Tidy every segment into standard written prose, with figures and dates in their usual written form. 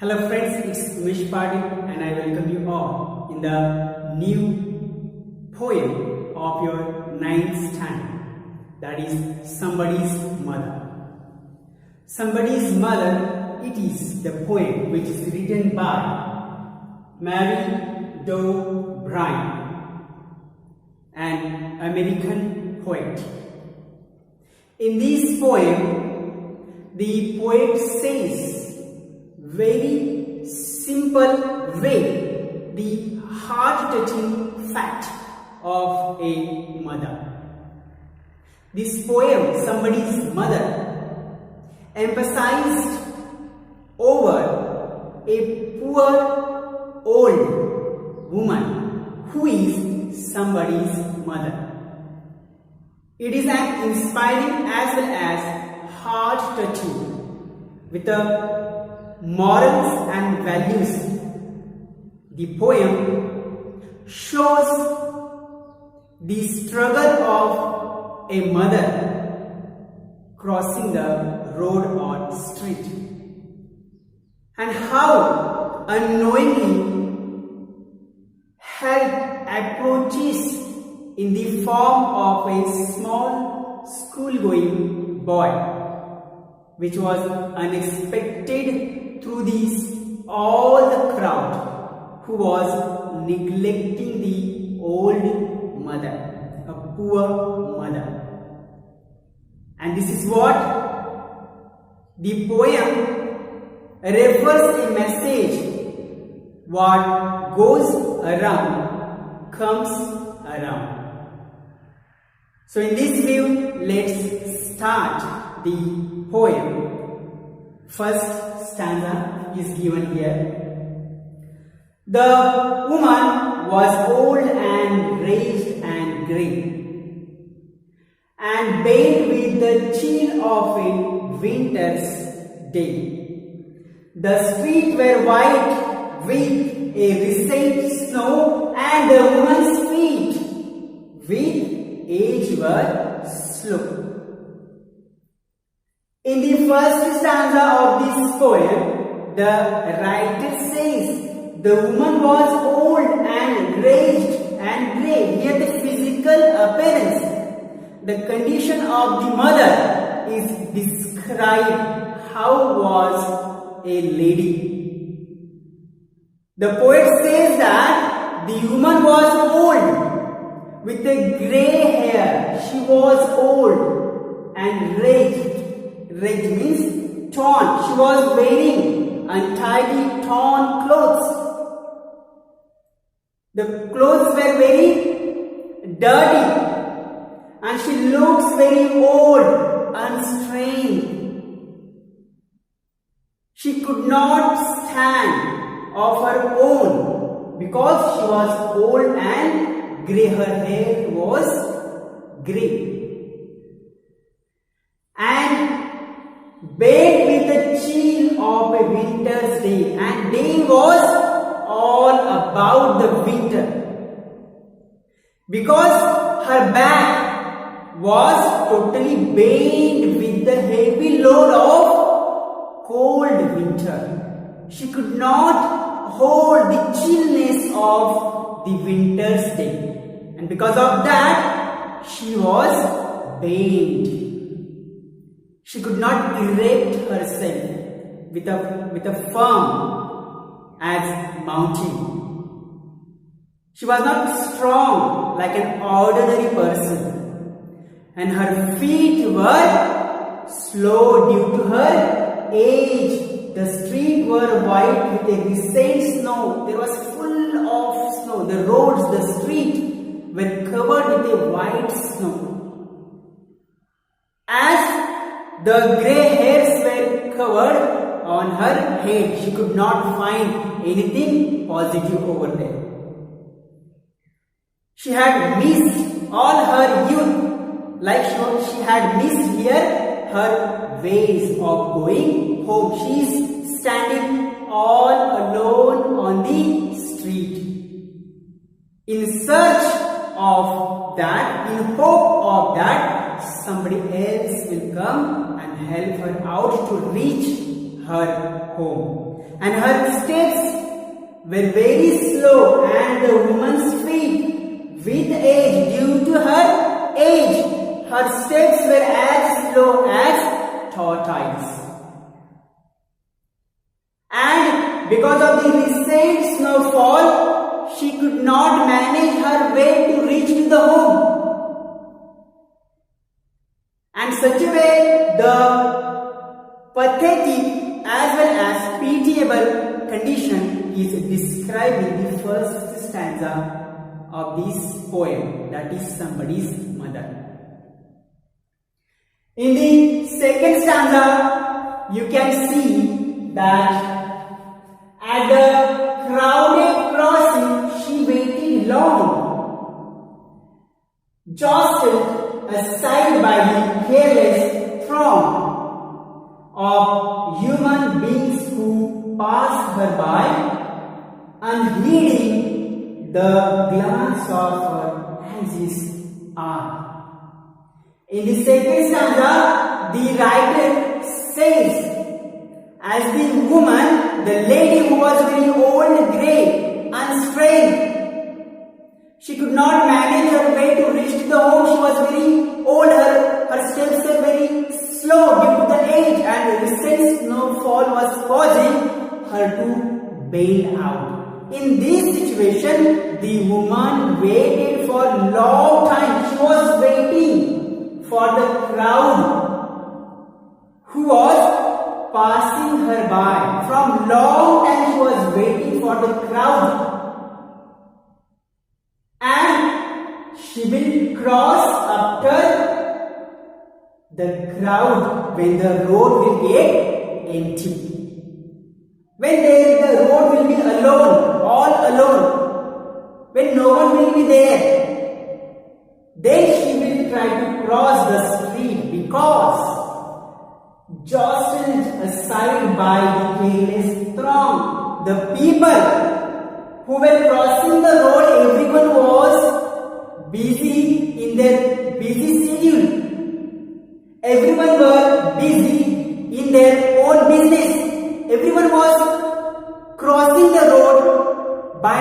Hello friends, it's Umesh Patil and I welcome you all in the new poem of your 9th standard, that is Somebody's Mother. Somebody's Mother, it is the poem which is written by Mary Doe Bryan, an American poet. In this poem, the poet says very simple way the heart-touching fact of a mother. This poem, Somebody's Mother, emphasized over a poor old woman who is somebody's mother. It is an inspiring as well as heart-touching with the morals and values. The poem shows the struggle of a mother crossing the road or street, and how unknowingly help approaches in the form of a small school-going boy, which was unexpected through all the crowd who was neglecting the old mother, a poor mother. And this is what the poem refers a message: what goes around comes around. So in this view, let's start the poem. First stanza is given here. The woman was old and raised and grey, and bathed with the chill of a winter's day. The streets were white with a recent snow, and the woman's feet with age were slow. In the first stanza of this poem, the writer says the woman was old and raised and grey. Here the physical appearance, the condition of the mother is described. How was a lady? The poet says that the woman was old with a grey hair. She was old and raised. Ragged means torn. She was wearing untidy, torn clothes. The clothes were very dirty, and she looks very old, unstrained. She could not stand of her own because she was old and grey. Her hair was grey. And bathed with the chill of a winter's day, and day was all about the winter, because her back was totally bathed with the heavy load of cold winter. She could not hold the chillness of the winter's day, and because of that she was bathed. She could not erect herself with a firm as mountain. She was not strong like an ordinary person, and her feet were slow due to her age. The streets were white with a recent snow. There was full of snow. The roads, the street were covered with a white snow. As the grey hairs were covered on her head, she could not find anything positive over there. She had missed all her youth, like she had missed here her ways of going home. She is standing all alone on the street, in search of that, in hope of that somebody else will come and help her out to reach her home. And her steps were very slow, and the woman's feet, with age, due to her age, her steps were as slow as tortoise. And because of the recent snowfall, she could not manage her way to reach to the home. And such a way, the pathetic as well as pitiable condition is described in the first stanza of this poem, that is somebody's mother. In the second stanza, you can see that at the crowded crossing, she waited long, jostled aside by the careless throng of human beings who passed her by, unheeding the glance of her anxious eye. In the second stanza, the writer says, as the woman, the lady who was very old, grey, unstrained, she could not manage her way to reach to the home. She was very old, her steps were very slow due to the age, and the recent snowfall was causing her to bail out. In this situation, the woman waited for a long time. She was waiting for the crowd who was passing her by. From long time she was waiting for the crowd, and she will cross after the crowd when the road will get empty, when the road will be alone, all alone, when no one will be there. Then she will try to cross the street, because jostled aside by the careless throng, the people who were crossing the road, everyone was busy in their busy schedule. Everyone were busy in their own business. Everyone was crossing the road by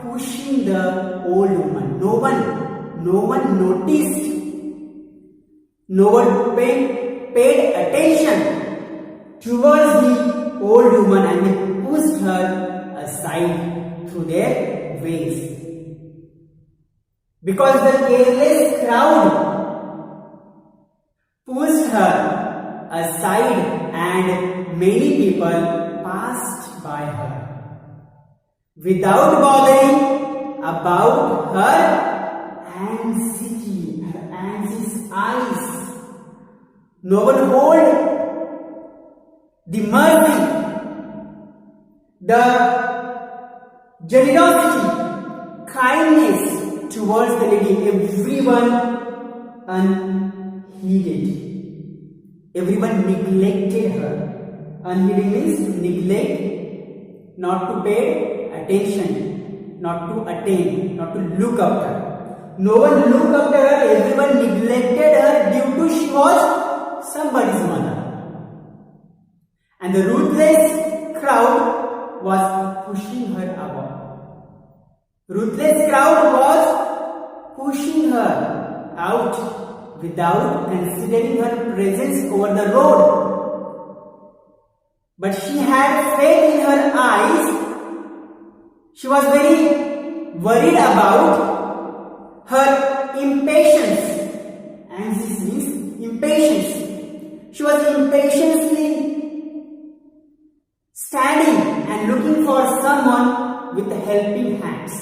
pushing the old woman. No one noticed. No one paid attention towards the old woman, and they pushed her aside through their ways. Because the careless crowd pushed her aside, and many people passed by her without bothering about her anxiety, her anxious eyes. No one hold the mercy, the generosity, kindness towards the lady. Everyone unheeded. Everyone neglected her. Unheeded means neglect, not to pay attention, not to attain, not to look after. No one looked after her. Everyone neglected her due to she was somebody's mother. And the ruthless crowd was pushing her above. Ruthless crowd was pushing her out without considering her presence over the road. But she had faith in her eyes. She was very worried about her impatience. And this means impatience. She was impatiently standing and looking for someone with helping hands.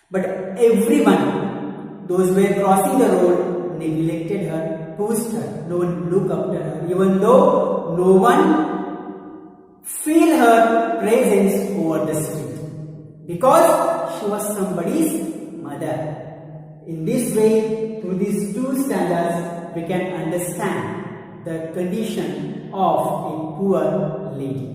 But everyone, those who were crossing the road, neglected her, pushed her. No one looked after her, even though no one feel her presence over the street, because she was somebody's mother. In this way, through these two stanzas, we can understand the condition of a poor lady.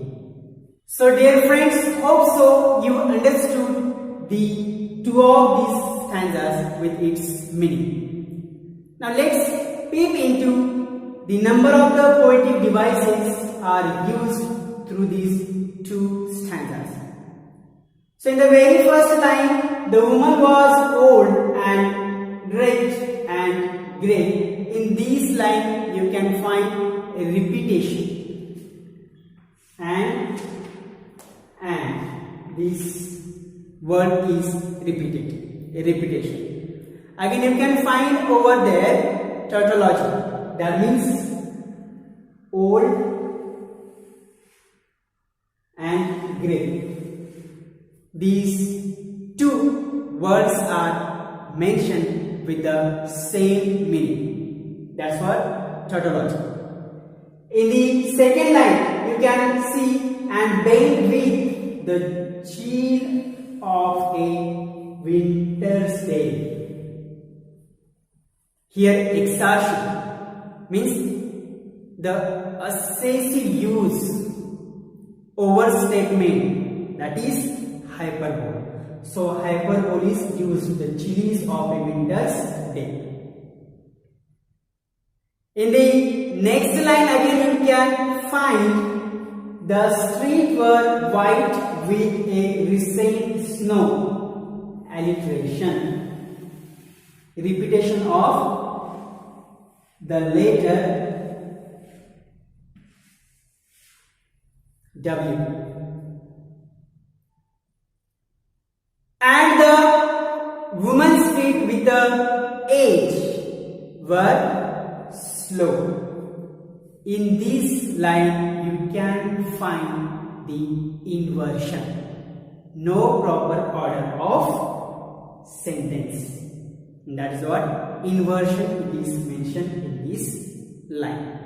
So dear friends, hope so you understood the two of these stanzas with its meaning. Now let's peep into the number of the poetic devices are used through these two stanzas. So in the very first line, the woman was old and rich and grey. In this line, you can find a repetition. And this word is repeated, a repetition. Again, you can find over there tautology. That means old and grey. These two words are mentioned with the same meaning. That's what tautology. In the second line, you can see and bend with the chill of a winter's day. Here, exertion means the excessive use, overstatement, that is hyperbole. So hyperbole is used, the chills of a winter's day. In the next line again you can find the streets were white with a recent snow. Alliteration. Repetition of the letter W. And the woman's feet with the age were slow. In this line, you can find the inversion. No proper order of sentence. That is what inversion is mentioned in this line.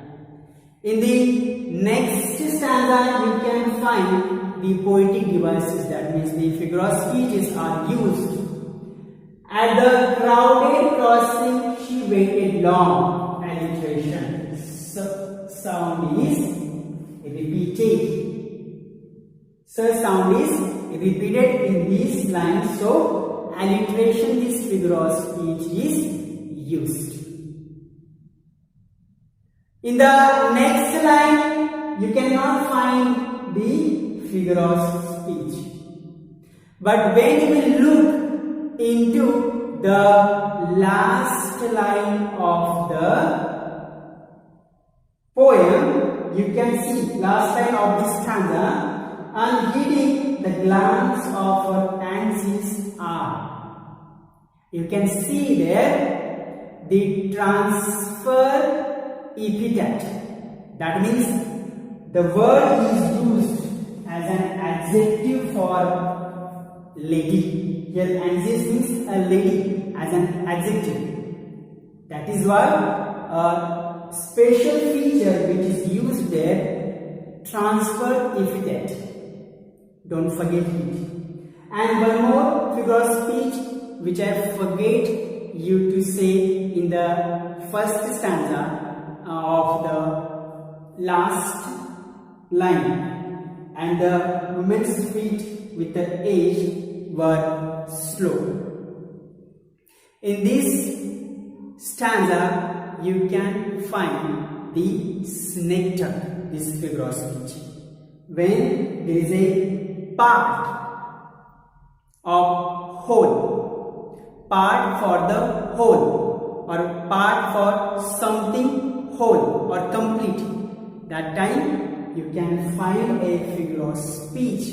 In the next stanza, you can find the poetic devices, that means the figure of speeches are used. At the crowded crossing, she waited long. Alliteration. So, sound is repeated. So, sound is repeated in this line. So, alliteration, this figure of speech is used. In the next line, you cannot find the figure of speech. But when you will look into the last line of the poem, you can see last line of this stanza, unheeding the glance of her fancies are. You can see there the transfer epithet. That means the word is used as an adjective for lady. Here adjective means a lady as an adjective. That is why a special feature which is used there, transfer epithet. Don't forget it. And one more figure of speech which I forget you to say in the first stanza of the last line. And the woman's feet with the age were slow. In this stanza, you can find the synecdoche, this figure of speech. When there is a part of whole, part for the whole, or part for something whole or complete, that time you can find a figure of speech,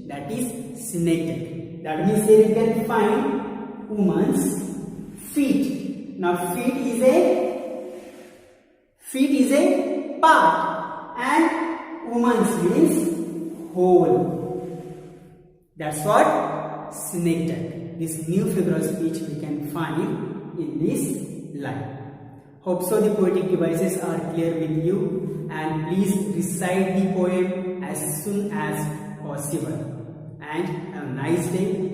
that is synecdoche. That means there you can find woman's feet. Now feet is a part and woman's means whole. That's what synecdoche. This new figure of speech we can find in this line. Hope so the poetic devices are clear with you, and please recite the poem as soon as possible. And have a nice day.